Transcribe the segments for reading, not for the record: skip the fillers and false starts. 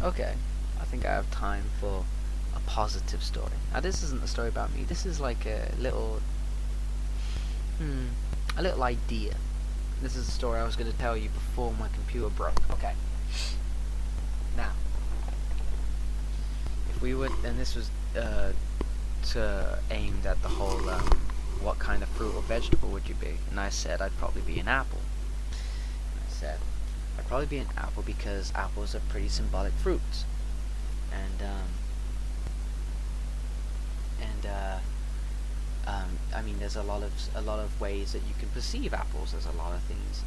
Okay, I think I have time for a positive story. Now this isn't a story about me. This is like hmm, a little idea. This is a story I was going to tell you before my computer broke. Okay. Now, if we would, and this was aimed at the whole what kind of fruit or vegetable would you be? And I said I'd probably be an apple. And I said I'd probably be an apple because apples are pretty symbolic fruits. And I mean, there's a lot of ways that you can perceive apples. There's a lot of things,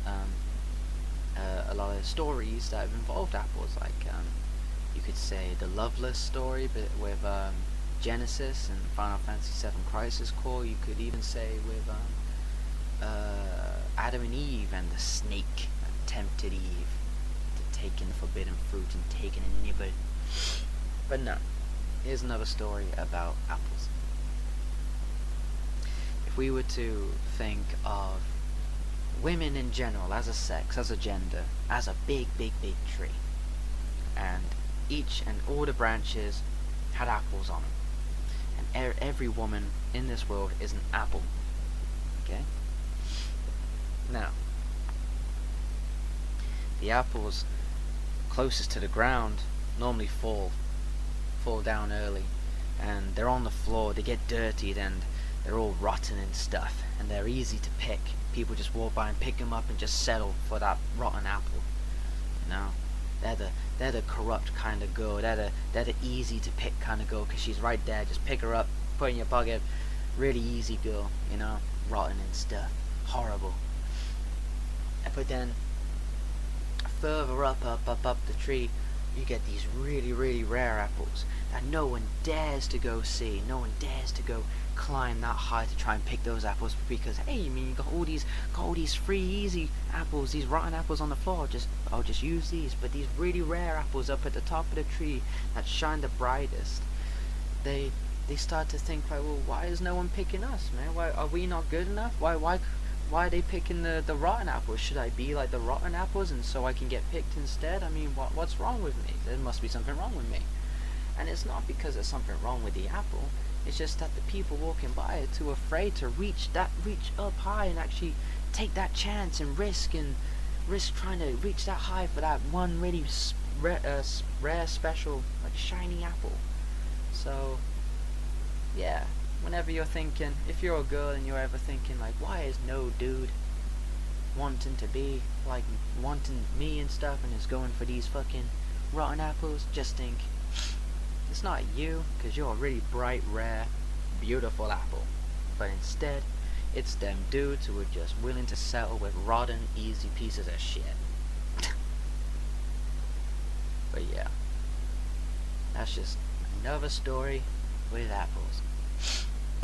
a lot of stories that have involved apples. Like you could say the Loveless story, but with Genesis and Final Fantasy VII Crisis Core. You could even say with Adam and Eve and the snake that tempted Eve to take in the forbidden fruit and taking a nibble. But no, here's another story about apples. If we were to think of women in general as a sex, as a gender, as a big tree, and each and all the branches had apples on them, and every woman in this world is an apple. Okay? Now, the apples closest to the ground normally fall down early, and they're on the floor, they get dirtied, and they're all rotten and stuff, and they're easy to pick. People just walk by and pick them up and just settle for that rotten apple. You know, they're the corrupt kind of girl. They're the easy to pick kind of girl, because she's right there. Just pick her up, put in your pocket. Really easy girl, you know, rotten and stuff, horrible. But then further up the tree, you get these really rare apples that no one dares to go see. No one dares to go climb that high to try and pick those apples, because hey, I mean, you got all these free easy apples, these rotten apples on the floor. I'll just use these. But these really rare apples up at the top of the tree that shine the brightest, they start to think like, well, why is no one picking us, man? Why are we not good enough? Why are they picking the rotten apples? Should I be like the rotten apples and so I can get picked instead? I mean, what's wrong with me? There must be something wrong with me. And it's not because there's something wrong with the apple. It's just that the people walking by are too afraid to reach up high and actually take that chance and risk trying to reach that high for that one really rare, special, like shiny apple. So yeah, whenever you're thinking, if you're a girl and you're ever thinking like, why is no dude wanting me and stuff, and is going for these fucking rotten apples, just think, it's not you, because you're a really bright, rare, beautiful apple. But instead, it's them dudes who are just willing to settle with rotten, easy pieces of shit. But yeah, that's just another story with apples.